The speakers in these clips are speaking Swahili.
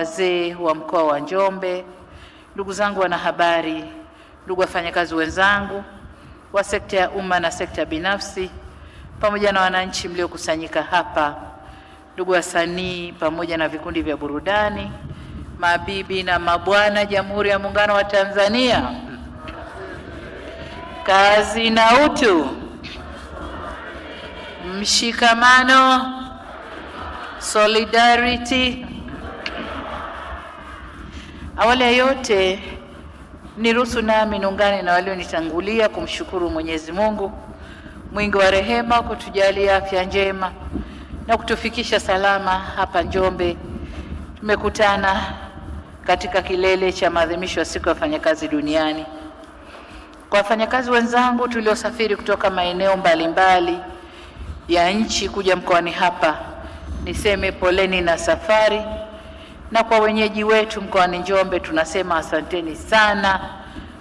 wazee wa mkoa wa Njombe, ndugu zangu wanahabari, ndugu wafanyakazi wenzangu wa sekta ya umma na sekta binafsi, pamoja na wananchi mliokusanyika hapa, ndugu wasanii pamoja na vikundi vya burudani, mabibi na mabwana, Jamhuri ya Muungano wa Tanzania, kazi na utu, mshikamano, solidarity. Awali ya yote, niruhusu nami niungane na walionitangulia kumshukuru Mwenyezi Mungu mwingi wa rehema kutujalia afya njema na kutufikisha salama hapa Njombe. Tumekutana katika kilele cha maadhimisho ya siku ya wafanyakazi duniani. Kwa wafanyakazi wenzangu tuliosafiri kutoka maeneo mbalimbali ya nchi kuja mkoani hapa, niseme poleni na safari, na kwa wenyeji wetu mkoani Njombe tunasema asanteni sana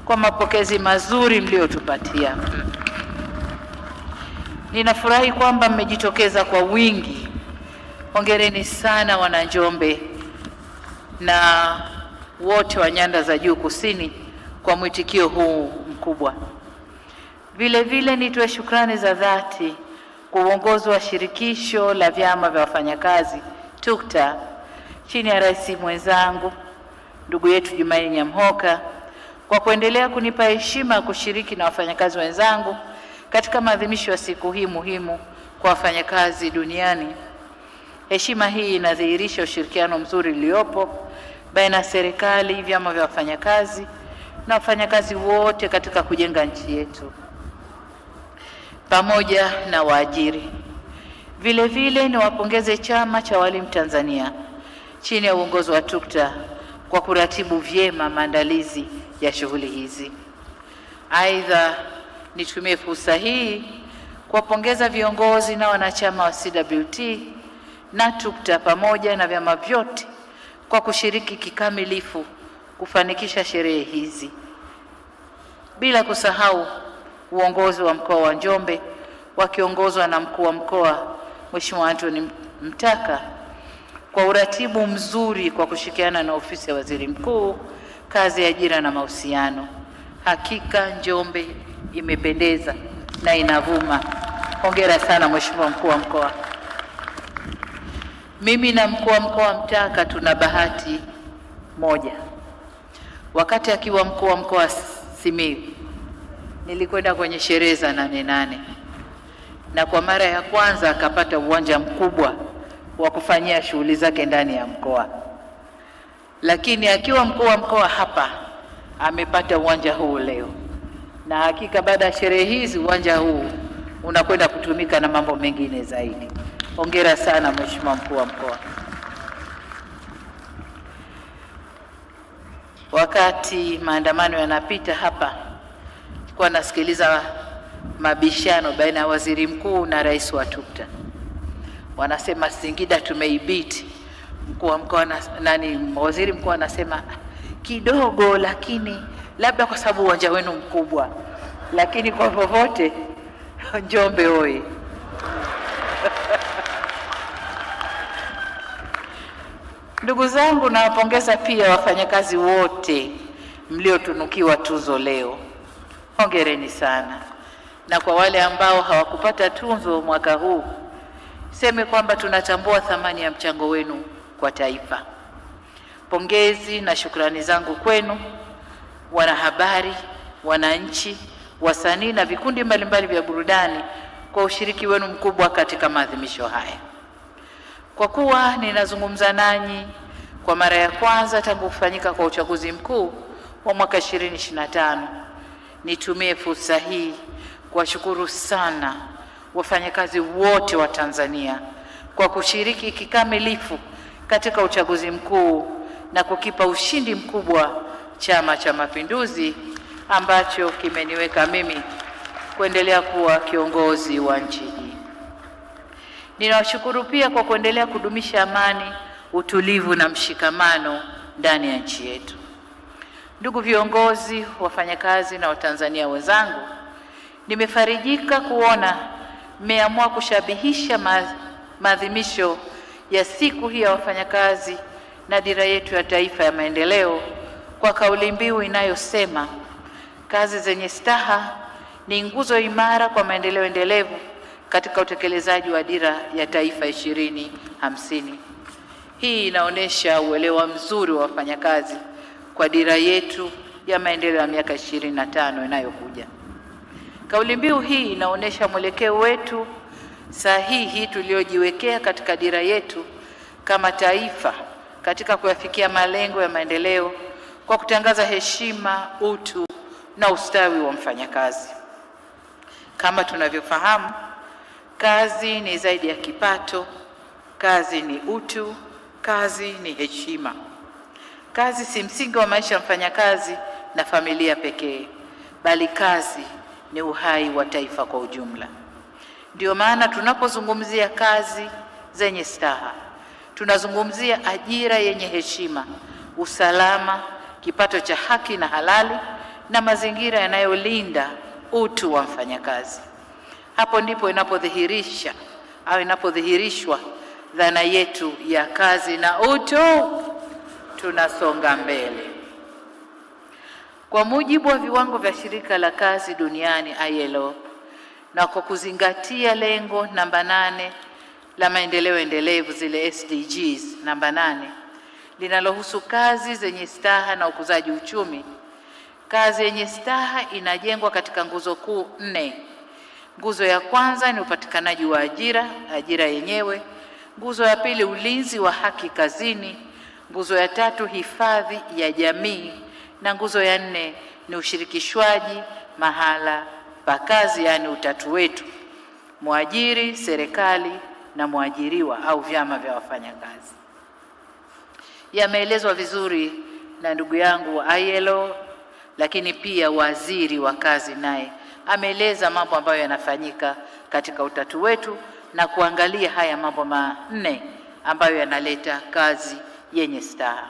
kwa mapokezi mazuri mliotupatia. Ninafurahi kwamba mmejitokeza kwa wingi. Hongereni sana wana Njombe na wote wa nyanda za juu kusini kwa mwitikio huu mkubwa. Vile vile nitoe shukrani za dhati kwa uongozi wa shirikisho la vyama vya wafanyakazi TUCTA chini ya rais mwenzangu ndugu yetu Jumaine Nyamhoka kwa kuendelea kunipa heshima kushiriki na wafanyakazi wenzangu katika maadhimisho ya siku hii muhimu kwa wafanyakazi duniani. Heshima hii inadhihirisha ushirikiano mzuri uliopo baina ya serikali, vyama vya wafanyakazi na wafanyakazi wote katika kujenga nchi yetu pamoja na waajiri. Vile vile niwapongeze Chama cha Walimu Tanzania chini ya uongozi wa TUCTA kwa kuratibu vyema maandalizi ya shughuli hizi. Aidha, nitumie fursa hii kuwapongeza viongozi na wanachama wa CWT na TUCTA pamoja na vyama vyote kwa kushiriki kikamilifu kufanikisha sherehe hizi, bila kusahau uongozi wa mkoa wa Njombe wakiongozwa na mkuu wa mkoa Mheshimiwa Anthony Mtaka kwa uratibu mzuri kwa kushirikiana na ofisi ya Waziri Mkuu, kazi ya ajira na mahusiano. Hakika Njombe imependeza na inavuma. Hongera sana Mheshimiwa mkuu wa mkoa. Mimi na mkuu wa mkoa Mtaka tuna bahati moja. Wakati akiwa mkuu wa mkoa Simiyu, nilikwenda kwenye sherehe za 8/8 na kwa mara ya kwanza akapata uwanja mkubwa wa kufanyia shughuli zake ndani ya mkoa. Lakini akiwa mkuu wa mkoa hapa amepata uwanja huu leo, na hakika baada ya sherehe hizi uwanja huu unakwenda kutumika na mambo mengine zaidi. Hongera sana Mheshimiwa mkuu wa mkoa. Wakati maandamano yanapita hapa, kwa nasikiliza mabishano baina ya waziri mkuu na rais wa TUCTA. Wanasema Singida tumeibiti. Mkuu wa mkoa waziri mkuu anasema kidogo, lakini labda kwa sababu uwanja wenu mkubwa, lakini kwa popote Njombe oye. Ndugu zangu, nawapongeza pia wafanyakazi wote mliotunukiwa tuzo leo. Hongereni sana. Na kwa wale ambao hawakupata tuzo mwaka huu, seme kwamba tunatambua thamani ya mchango wenu kwa taifa. Pongezi na shukrani zangu kwenu wanahabari, wananchi, wasanii na vikundi mbalimbali vya burudani kwa ushiriki wenu mkubwa katika maadhimisho haya. Kwa kuwa ninazungumza nanyi kwa mara ya kwanza tangu kufanyika kwa uchaguzi mkuu wa mwaka 2025, nitumie fursa hii kuwashukuru sana wafanyakazi wote wa Tanzania kwa kushiriki kikamilifu katika uchaguzi mkuu na kukipa ushindi mkubwa Chama cha Mapinduzi ambacho kimeniweka mimi kuendelea kuwa kiongozi wa nchi hii. Ninawashukuru pia kwa kuendelea kudumisha amani, utulivu na mshikamano ndani ya nchi yetu. Ndugu viongozi, wafanyakazi na Watanzania wenzangu, nimefarijika kuona mmeamua kushabihisha maadhimisho ya siku hii ya wafanyakazi na dira yetu ya taifa ya maendeleo kwa kauli mbiu inayosema kazi zenye staha ni nguzo imara kwa maendeleo endelevu katika utekelezaji wa dira ya taifa 2050. Hii inaonyesha uelewa mzuri wa wafanyakazi kwa dira yetu ya maendeleo ya miaka 25 inayokuja. Kauli mbiu hii inaonyesha mwelekeo wetu sahihi tuliojiwekea katika dira yetu kama taifa katika kuyafikia malengo ya maendeleo kwa kutangaza heshima, utu na ustawi wa mfanyakazi. Kama tunavyofahamu, kazi ni zaidi ya kipato, kazi ni utu, kazi ni heshima. Kazi si msingi wa maisha ya mfanyakazi na familia pekee, bali kazi ni uhai wa taifa kwa ujumla. Ndio maana tunapozungumzia kazi zenye staha, tunazungumzia ajira yenye heshima, usalama, kipato cha haki na halali na mazingira yanayolinda utu wa mfanyakazi. Hapo ndipo inapodhihirishwa dhana yetu ya kazi na utu, tunasonga mbele. Kwa mujibu wa viwango vya shirika la kazi duniani ILO, na kwa kuzingatia lengo namba 8 la maendeleo endelevu, zile SDGs namba 8, linalohusu kazi zenye staha na ukuzaji uchumi, kazi yenye staha inajengwa katika nguzo kuu 4. Nguzo ya kwanza ni upatikanaji wa ajira yenyewe. Nguzo ya pili, ulinzi wa haki kazini. Nguzo ya tatu, hifadhi ya jamii, na nguzo ya 4 ni ushirikishwaji mahala pa kazi, yani utatu wetu: mwajiri, serikali na mwajiriwa au vyama vya wafanyakazi. Yameelezwa vizuri na ndugu yangu wa ILO, lakini pia waziri wa kazi naye ameeleza mambo ambayo yanafanyika katika utatu wetu na kuangalia haya mambo 4 ambayo yanaleta kazi yenye staha.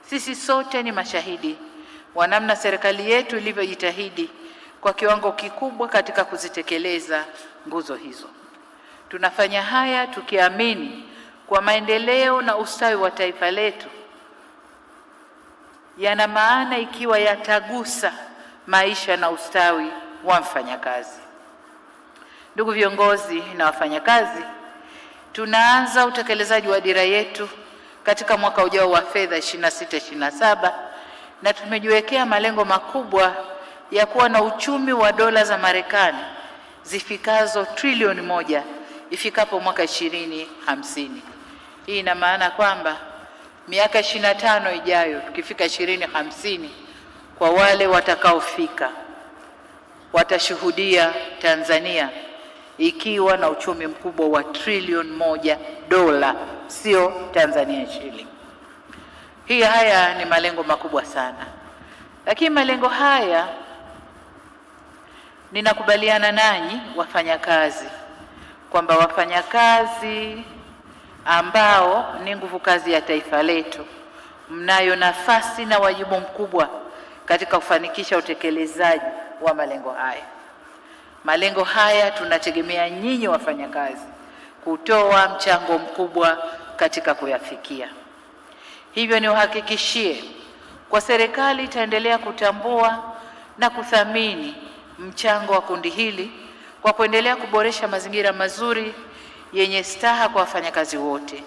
Sisi sote ni mashahidi wa namna serikali yetu ilivyojitahidi kwa kiwango kikubwa katika kuzitekeleza nguzo hizo. Tunafanya haya tukiamini kwa maendeleo na ustawi wa taifa letu yana maana ikiwa yatagusa maisha na ustawi wa mfanyakazi. Ndugu viongozi na wafanyakazi, tunaanza utekelezaji wa dira yetu katika mwaka ujao wa fedha 26-27 na tumejiwekea malengo makubwa ya kuwa na uchumi wa dola za Marekani zifikazo trilioni 1 ifikapo mwaka 2050. Hii ina maana kwamba miaka 25 ijayo, tukifika 2050, kwa wale watakaofika watashuhudia Tanzania ikiwa na uchumi mkubwa wa trilioni 1 dola, sio Tanzania shilling. Haya ni malengo makubwa sana, lakini malengo haya ninakubaliana nanyi wafanyakazi kwamba wafanyakazi ambao ni nguvu kazi ya taifa letu, mnayo nafasi na wajibu mkubwa katika kufanikisha utekelezaji wa malengo haya. Malengo haya tunategemea nyinyi wafanyakazi kutoa mchango mkubwa katika kuyafikia. Hivyo niwahakikishie kwa serikali itaendelea kutambua na kuthamini mchango wa kundi hili kwa kuendelea kuboresha mazingira mazuri yenye staha kwa wafanyakazi wote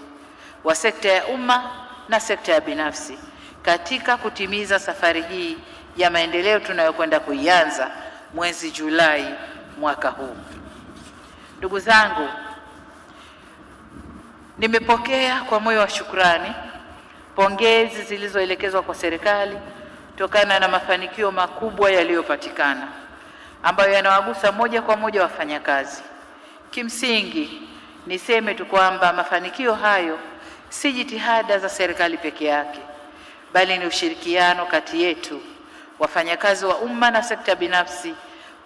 wa sekta ya umma na sekta ya binafsi katika kutimiza safari hii ya maendeleo tunayokwenda kuianza mwezi Julai mwaka huu. Ndugu zangu, nimepokea kwa moyo wa shukrani pongezi zilizoelekezwa kwa serikali kutokana na mafanikio makubwa yaliyopatikana ambayo yanawagusa moja kwa moja wafanyakazi. Kimsingi niseme tu kwamba mafanikio hayo si jitihada za serikali peke yake, bali ni ushirikiano kati yetu wafanyakazi wa umma na sekta binafsi,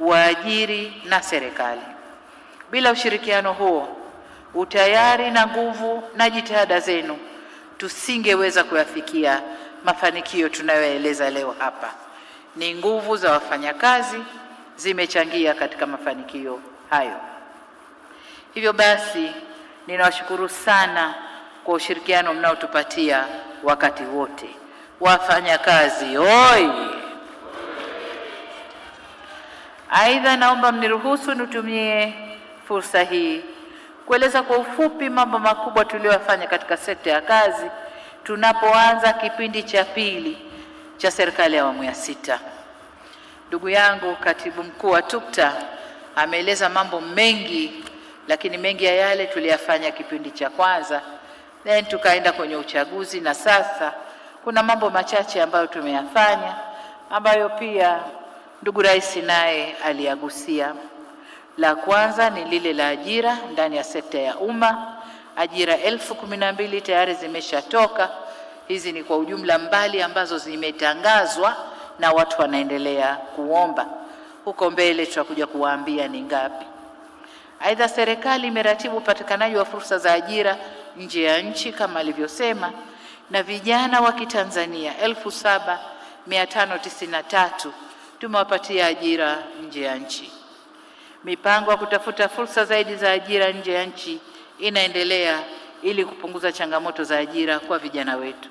waajiri na serikali. Bila ushirikiano huo, utayari na nguvu na jitihada zenu, tusingeweza kuyafikia mafanikio tunayoeleza leo hapa. Ni nguvu za wafanyakazi zimechangia katika mafanikio hayo. Hivyo basi, ninawashukuru sana kwa ushirikiano mnaotupatia wakati wote. Wafanyakazi oi! Aidha, naomba mniruhusu nitumie fursa hii kueleza kwa ufupi mambo makubwa tuliyofanya katika sekta ya kazi tunapoanza kipindi cha pili cha serikali ya awamu ya 6. Ndugu yangu Katibu Mkuu wa TUCTA ameeleza mambo mengi, lakini mengi ya yale tuliyafanya kipindi cha kwanza, then tukaenda kwenye uchaguzi, na sasa kuna mambo machache ambayo tumeyafanya ambayo pia ndugu Rais naye aliyagusia. La kwanza ni lile la ajira ndani ya sekta ya umma. Ajira 1012 tayari zimeshatoka. Hizi ni kwa ujumla mbali ambazo zimetangazwa na watu wanaendelea kuomba. Huko mbele tutakuja kuwaambia ni ngapi. Aidha, serikali imeratibu upatikanaji wa fursa za ajira nje ya nchi kama alivyosema, na vijana wa Kitanzania 7593 tumewapatia ajira nje ya nchi. Mipango ya kutafuta fursa zaidi za ajira nje ya nchi inaendelea ili kupunguza changamoto za ajira kwa vijana wetu.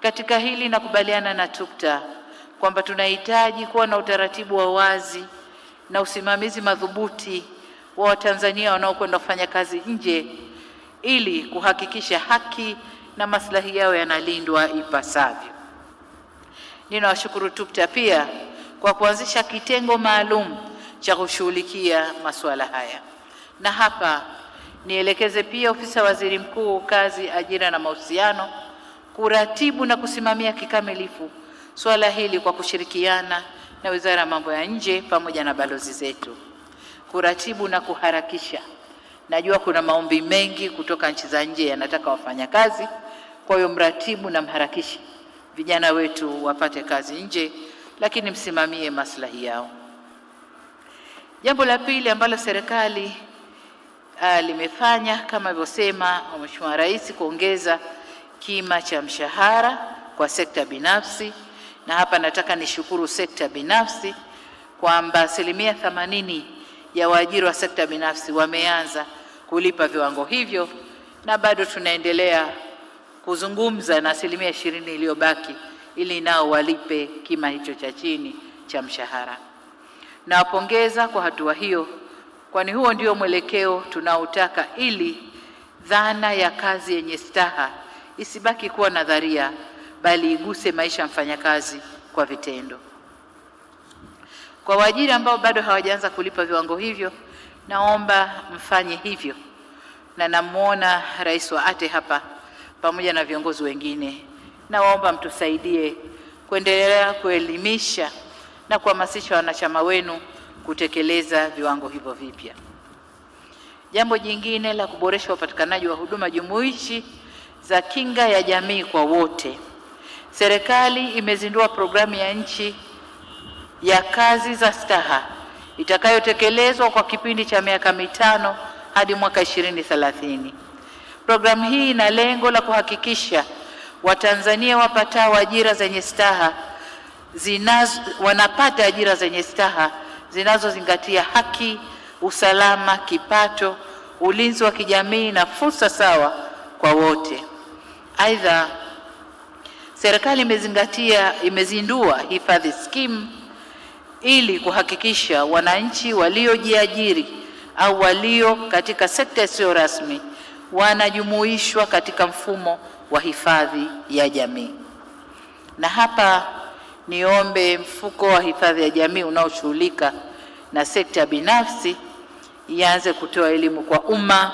Katika hili nakubaliana na TUCTA kwamba tunahitaji kuwa na utaratibu wa wazi na usimamizi madhubuti wa Watanzania wanaokwenda kufanya kazi nje ili kuhakikisha haki na maslahi yao yanalindwa ipasavyo. Ninawashukuru TUCTA pia kwa kuanzisha kitengo maalum cha kushughulikia masuala haya. Na hapa nielekeze pia ofisi ya Waziri Mkuu, Kazi, Ajira na Mahusiano kuratibu na kusimamia kikamilifu swala hili kwa kushirikiana na Wizara ya Mambo ya Nje pamoja na balozi zetu. Kuratibu na kuharakisha. Najua kuna maombi mengi kutoka nchi za nje yanataka wafanyakazi, kwa hiyo mratibu na mharakishi vijana wetu wapate kazi nje, lakini msimamie maslahi yao. Jambo la pili ambalo serikali limefanya kama alivyosema Mheshimiwa Rais, kuongeza kima cha mshahara kwa sekta binafsi, na hapa nataka nishukuru sekta binafsi kwamba 80% ya waajiri wa sekta binafsi wameanza kulipa viwango hivyo, na bado tunaendelea kuzungumza na 20% iliyobaki ili nao walipe kima hicho cha chini cha mshahara. Nawapongeza kwa hatua hiyo, kwani huo ndio mwelekeo tunaotaka ili dhana ya kazi yenye staha isibaki kuwa nadharia, bali iguse maisha ya mfanyakazi kwa vitendo. Kwa waajiri ambao bado hawajaanza kulipa viwango hivyo, naomba mfanye hivyo, na namuona Rais wa ATE hapa pamoja na viongozi wengine. Naomba mtusaidie kuendelea kuelimisha na kuhamasisha wanachama wenu kutekeleza viwango hivyo vipya. Jambo jingine la kuboresha upatikanaji wa huduma jumuishi za kinga ya jamii kwa wote. Serikali imezindua programu ya nchi ya kazi za staha itakayotekelezwa kwa kipindi cha miaka 5 hadi mwaka 2030. Programu hii ina lengo la kuhakikisha Watanzania wapatao ajira zenye staha wanapata ajira zenye staha zinazozingatia haki, usalama, kipato, ulinzi wa kijamii na fursa sawa kwa wote. Aidha, serikali imezindua hifadhi scheme ili kuhakikisha wananchi waliojiajiri au walio katika sekta isiyo rasmi wanajumuishwa katika mfumo wa hifadhi ya jamii. Na hapa niombe mfuko wa hifadhi ya jamii unaoshughulika na sekta binafsi ianze kutoa elimu kwa umma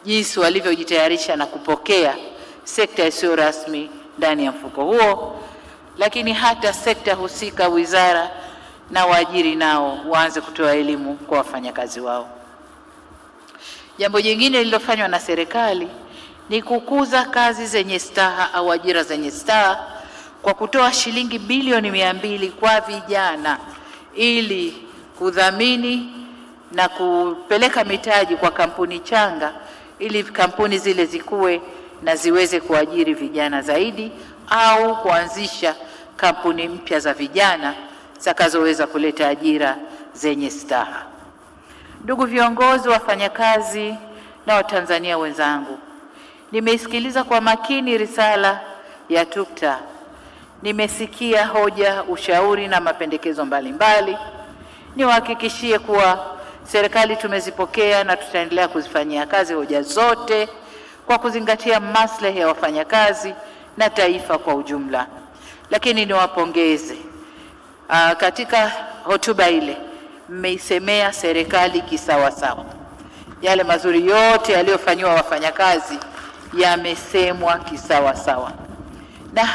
jinsi walivyojitayarisha na kupokea sekta isiyo rasmi ndani ya mfuko huo, lakini hata sekta husika, wizara na waajiri nao waanze kutoa elimu kwa wafanyakazi wao. Jambo jingine lililofanywa na serikali ni kukuza kazi zenye staha au ajira zenye staha kwa kutoa shilingi bilioni 200 kwa vijana ili kudhamini na kupeleka mitaji kwa kampuni changa ili kampuni zile zikue na ziweze kuajiri vijana zaidi au kuanzisha kampuni mpya za vijana zitakazoweza kuleta ajira zenye staha. Ndugu viongozi, wafanyakazi na Watanzania wenzangu, Nimeisikiliza kwa makini risala ya TUCTA. Nimesikia hoja, ushauri na mapendekezo mbalimbali. Niwahakikishie kuwa serikali tumezipokea na tutaendelea kuzifanyia kazi hoja zote kwa kuzingatia maslahi ya wafanyakazi na taifa kwa ujumla. Lakini niwapongeze, katika hotuba ile mmeisemea serikali kisawasawa. Yale mazuri yote yaliyofanywa wafanyakazi yamesemwa kisawasawa, na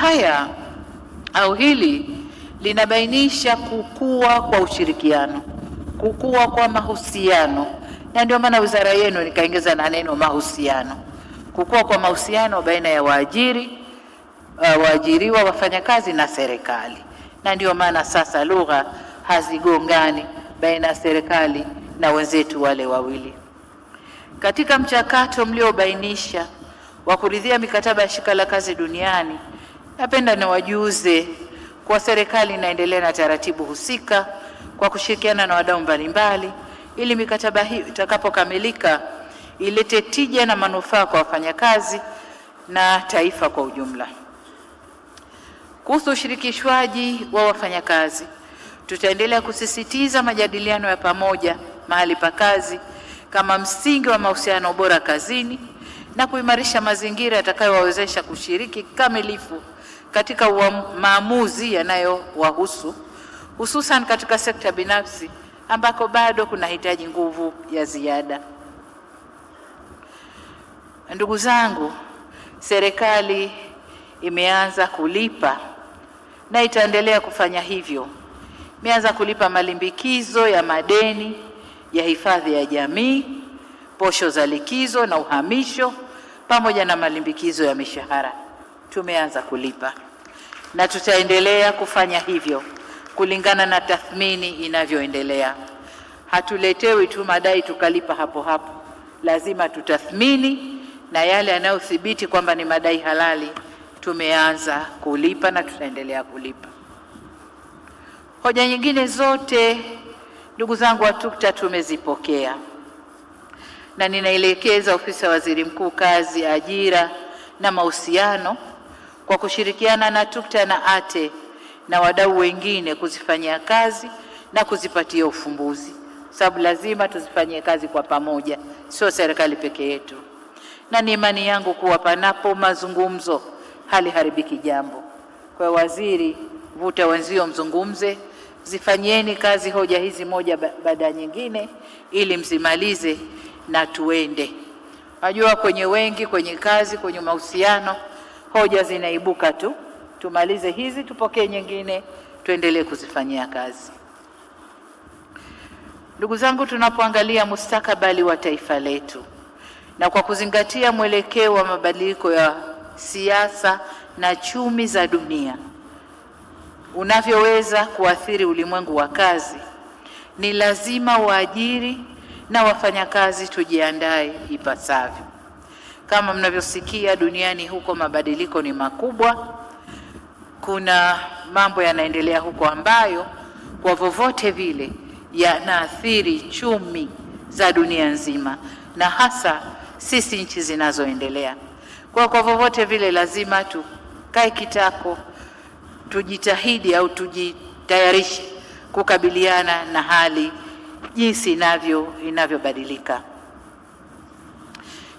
hili linabainisha kukua kwa ushirikiano, kukua kwa mahusiano, na ndio maana wizara yenu nikaongeza na neno mahusiano, kukua kwa mahusiano baina ya waajiriwa, wafanyakazi na serikali. Na ndio maana sasa lugha hazigongani baina ya serikali na wenzetu wale wawili. Katika mchakato mliobainisha wa kuridhia mikataba ya Shirika la Kazi Duniani, napenda niwajuze kwa serikali inaendelea na taratibu husika kwa kushirikiana na wadau mbalimbali ili mikataba hii itakapokamilika ilete tija na manufaa kwa wafanyakazi na taifa kwa ujumla. Kuhusu ushirikishwaji wa wafanyakazi, tutaendelea kusisitiza majadiliano ya pamoja mahali pa kazi kama msingi wa mahusiano bora kazini na kuimarisha mazingira yatakayowawezesha kushiriki kikamilifu katika maamuzi yanayowahusu, hususan katika sekta binafsi ambako bado kunahitaji nguvu ya ziada. Ndugu zangu, serikali imeanza kulipa na itaendelea kufanya hivyo. Imeanza kulipa malimbikizo ya madeni ya hifadhi ya jamii, posho za likizo na uhamisho, pamoja na malimbikizo ya mishahara. Tumeanza kulipa na tutaendelea kufanya hivyo kulingana na tathmini inavyoendelea. Hatuletewi tu madai tukalipa hapo hapo, lazima tutathmini, na yale yanayothibiti kwamba ni madai halali tumeanza kulipa na tutaendelea kulipa. Hoja nyingine zote, ndugu zangu wa TUCTA, tumezipokea na ninaelekeza ofisi ya Waziri Mkuu Kazi, Ajira na Mahusiano kwa kushirikiana na TUCTA na ATE na wadau wengine kuzifanyia kazi na kuzipatia ufumbuzi, sababu lazima tuzifanyie kazi kwa pamoja, sio serikali peke yetu. Na ni imani yangu kuwa panapo mazungumzo haliharibiki jambo. Kwa waziri, vuta wenzio mzungumze, zifanyieni kazi hoja hizi moja baada ya nyingine ili mzimalize na tuende. Najua kwenye kazi, kwenye mahusiano, hoja zinaibuka tu. Tumalize hizi, tupokee nyingine, tuendelee kuzifanyia kazi. Ndugu zangu, tunapoangalia mustakabali wa taifa letu na kwa kuzingatia mwelekeo wa mabadiliko ya siasa na chumi za dunia unavyoweza kuathiri ulimwengu wa kazi, ni lazima waajiri na wafanyakazi tujiandae ipasavyo. Kama mnavyosikia, duniani huko mabadiliko ni makubwa. Kuna mambo yanaendelea huko ambayo kwa vyovyote vile yanaathiri chumi za dunia nzima, na hasa sisi nchi zinazoendelea. Kwa vyovyote vile lazima tukae kitako, tujitahidi au tujitayarishe kukabiliana na hali jinsi inavyobadilika.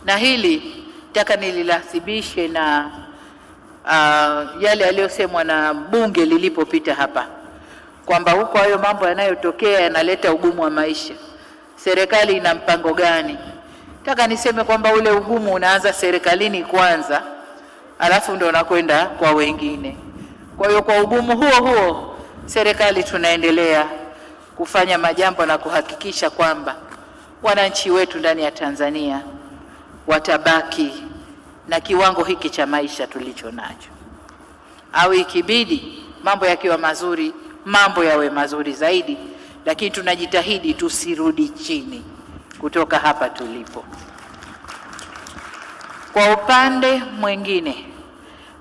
Na hili nataka nililathibishe na yale yaliyosemwa na bunge lilipopita hapa kwamba huko hayo mambo yanayotokea yanaleta ugumu wa maisha. Serikali ina mpango gani? Nataka niseme kwamba ule ugumu unaanza serikalini kwanza, alafu ndio unakwenda kwa wengine. Kwa hiyo kwa ugumu huo serikali tunaendelea kufanya majambo na kuhakikisha kwamba wananchi wetu ndani ya Tanzania watabaki na kiwango hiki cha maisha tulicho nacho, au ikibidi mambo yakiwa mazuri, mambo yawe mazuri zaidi, lakini tunajitahidi tusirudi chini kutoka hapa tulipo. Kwa upande mwingine,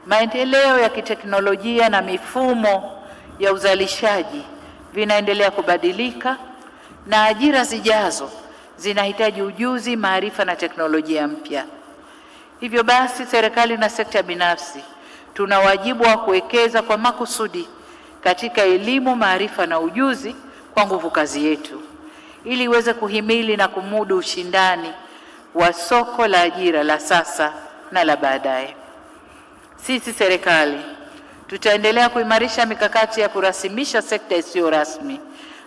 maendeleo ya kiteknolojia na mifumo ya uzalishaji vinaendelea kubadilika, na ajira zijazo zinahitaji ujuzi, maarifa na teknolojia mpya. Hivyo basi, serikali na sekta binafsi tuna wajibu wa kuwekeza kwa makusudi katika elimu, maarifa na ujuzi kwa nguvu kazi yetu ili iweze kuhimili na kumudu ushindani wa soko la ajira la sasa na la baadaye. Sisi serikali tutaendelea kuimarisha mikakati ya kurasimisha sekta isiyo rasmi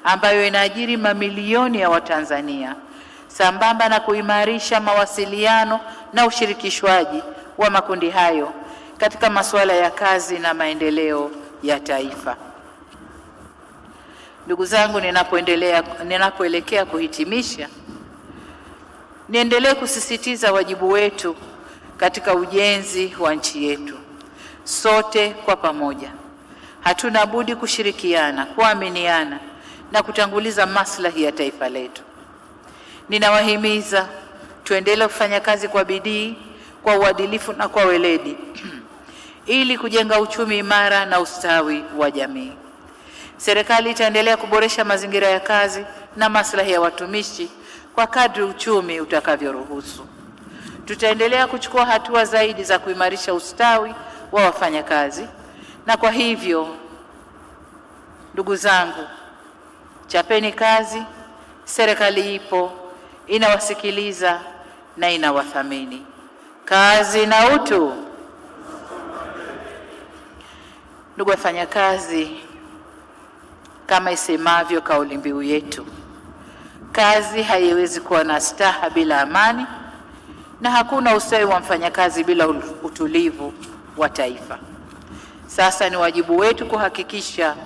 ambayo inaajiri mamilioni ya Watanzania, sambamba na kuimarisha mawasiliano na ushirikishwaji wa makundi hayo katika masuala ya kazi na maendeleo ya taifa. Ndugu zangu, ninapoelekea kuhitimisha, niendelee kusisitiza wajibu wetu katika ujenzi wa nchi yetu. Sote kwa pamoja hatuna budi kushirikiana, kuaminiana na kutanguliza maslahi ya taifa letu. Ninawahimiza tuendelee kufanya kazi kwa bidii, kwa uadilifu na kwa weledi ili kujenga uchumi imara na ustawi wa jamii. Serikali itaendelea kuboresha mazingira ya kazi na maslahi ya watumishi kwa kadri uchumi utakavyoruhusu. Tutaendelea kuchukua hatua zaidi za kuimarisha ustawi wa wafanyakazi, na kwa hivyo ndugu zangu, chapeni kazi. Serikali ipo, inawasikiliza na inawathamini. Kazi na utu. Ndugu wafanyakazi, kama isemavyo kauli mbiu yetu, kazi haiwezi kuwa na staha bila amani, na hakuna ustawi wa mfanyakazi bila utulivu wa taifa. Sasa ni wajibu wetu kuhakikisha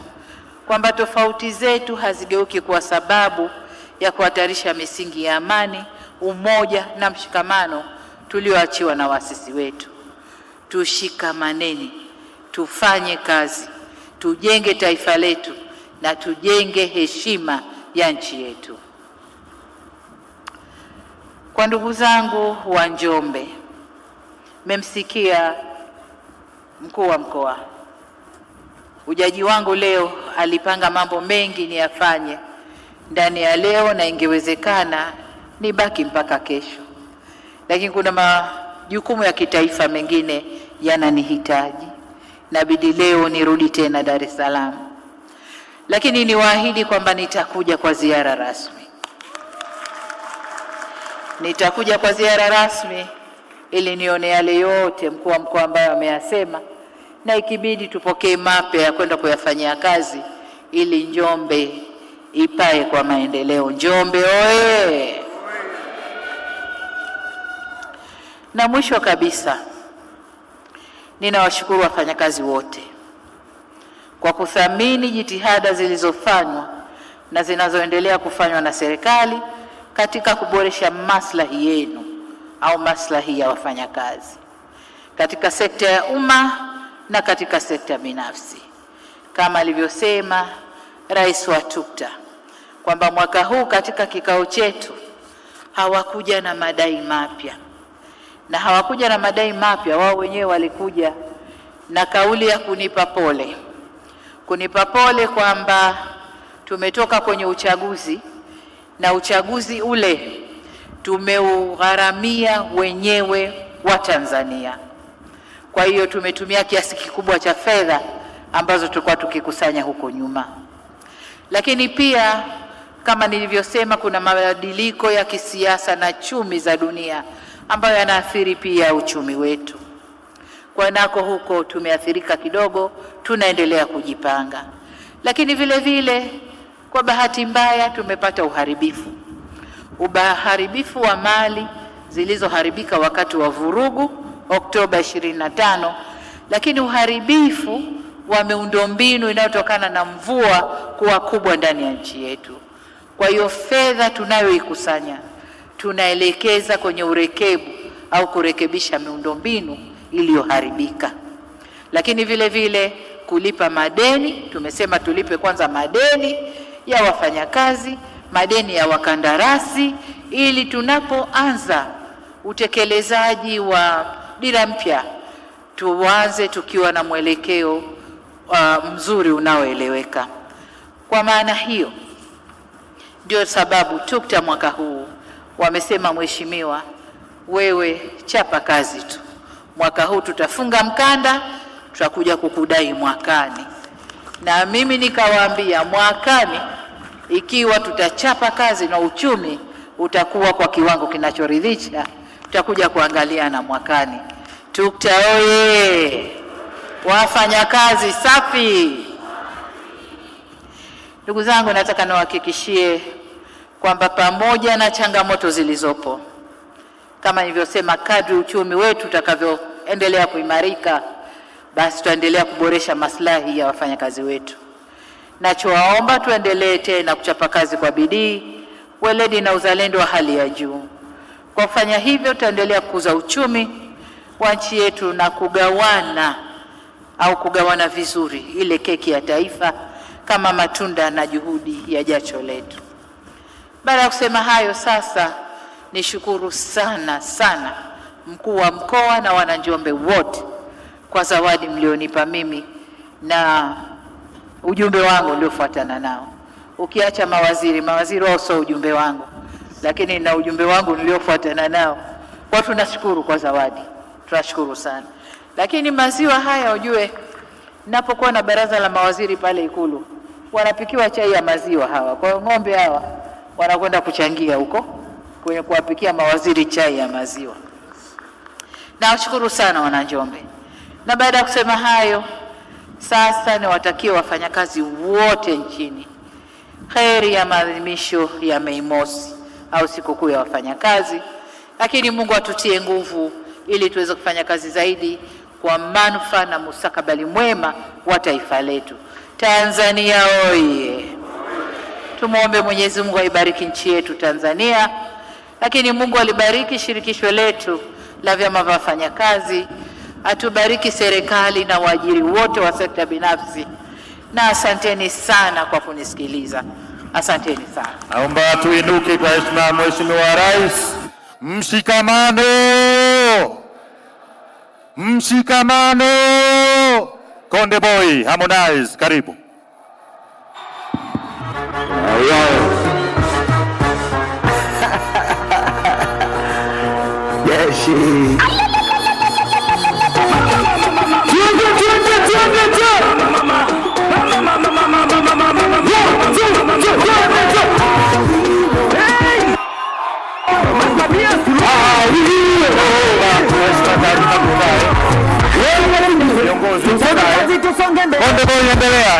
kwamba tofauti zetu hazigeuki kwa sababu ya kuhatarisha misingi ya amani, umoja na mshikamano tulioachiwa na waasisi wetu. Tushikamaneni, tufanye kazi, tujenge taifa letu na tujenge heshima ya nchi yetu. Kwa ndugu zangu wa Njombe, mmemsikia mkuu wa mkoa. Ujaji wangu leo alipanga mambo mengi niyafanye ndani ya leo, na ingewezekana nibaki mpaka kesho, lakini kuna majukumu ya kitaifa mengine yananihitaji, nabidi leo nirudi tena Dar es Salaam. Lakini niwaahidi kwamba nitakuja kwa ziara rasmi. Nitakuja kwa ziara rasmi ili nione yale yote mkuu wa mkoa ambayo ameyasema, na ikibidi tupokee mapya ya kwenda kuyafanyia kazi ili Njombe ipae kwa maendeleo. Njombe oye! Na mwisho kabisa, ninawashukuru wafanyakazi wote kwa kuthamini jitihada zilizofanywa na zinazoendelea kufanywa na serikali katika kuboresha maslahi yenu au maslahi ya wafanyakazi katika sekta ya umma na katika sekta binafsi. Kama alivyosema Rais wa TUCTA kwamba mwaka huu katika kikao chetu hawakuja na madai mapya, na hawakuja na madai mapya, wao wenyewe walikuja na kauli ya kunipa pole kwamba tumetoka kwenye uchaguzi na uchaguzi ule tumeugharamia wenyewe wa Tanzania. Kwa hiyo tumetumia kiasi kikubwa cha fedha ambazo tulikuwa tukikusanya huko nyuma. Lakini pia kama nilivyosema, kuna mabadiliko ya kisiasa na chumi za dunia ambayo yanaathiri pia uchumi wetu. Kwa nako huko tumeathirika kidogo, tunaendelea kujipanga. Lakini vile vile kwa bahati mbaya tumepata uharibifu wa mali zilizoharibika wakati wa vurugu Oktoba 25, lakini uharibifu wa miundombinu inayotokana na mvua kuwa kubwa ndani ya nchi yetu. Kwa hiyo fedha tunayoikusanya tunaelekeza kwenye urekebu au kurekebisha miundombinu iliyoharibika. Lakini vile vile kulipa madeni, tumesema tulipe kwanza madeni ya wafanyakazi, madeni ya wakandarasi, ili tunapoanza utekelezaji wa dira mpya tuanze tukiwa na mwelekeo mzuri unaoeleweka. Kwa maana hiyo ndio sababu TUCTA mwaka huu wamesema, Mheshimiwa, wewe chapa kazi tu. Mwaka huu tutafunga mkanda, tutakuja kukudai mwakani. Na mimi nikawaambia mwakani, ikiwa tutachapa kazi na uchumi utakuwa kwa kiwango kinachoridhisha, tutakuja kuangalia na mwakani. TUCTA oye! Wafanya kazi safi! Ndugu zangu, nataka niwahakikishie kwamba pamoja na changamoto zilizopo, kama nilivyosema, kadri uchumi wetu utakavyoendelea kuimarika, basi tutaendelea kuboresha maslahi ya wafanyakazi wetu. Nachowaomba tuendelee tena kuchapa kazi kwa bidii, weledi na uzalendo wa hali ya juu. Kwa kufanya hivyo, tutaendelea kukuza uchumi wa nchi yetu na kugawana vizuri ile keki ya taifa kama matunda na juhudi ya jasho letu. Baada ya kusema hayo, sasa nishukuru sana sana mkuu wa mkoa na wananjombe wote kwa zawadi mlionipa mimi na ujumbe wangu uliofuatana nao. Ukiacha mawaziri wao sio ujumbe wangu, lakini na ujumbe wangu niliofuatana nao. Kwa tunashukuru kwa zawadi, tunashukuru sana. Lakini maziwa haya, ujue, ninapokuwa na baraza la mawaziri pale Ikulu, wanapikiwa chai ya maziwa hawa. Kwa hiyo ng'ombe hawa wanakwenda kuchangia huko kwenye kuwapikia mawaziri chai ya maziwa. Nawashukuru sana wananjombe. Na baada ya kusema hayo, sasa niwatakie wafanyakazi wote nchini heri ya maadhimisho ya Mei Mosi au sikukuu ya wafanyakazi. Lakini Mungu atutie nguvu ili tuweze kufanya kazi zaidi kwa manufaa na mustakabali mwema wa taifa letu. Tanzania oye! Tumuombe Mwenyezi Mungu aibariki nchi yetu Tanzania, lakini Mungu alibariki shirikisho letu la vyama vya wafanyakazi, atubariki serikali na waajiri wote wa sekta binafsi. Na asanteni sana kwa kunisikiliza. Asanteni sana. Naomba tuinuke kwa heshima ya Mheshimiwa Rais. Mshikamano! Mshikamano! Konde Boy Harmonize, karibu. Konde Boy, endelea.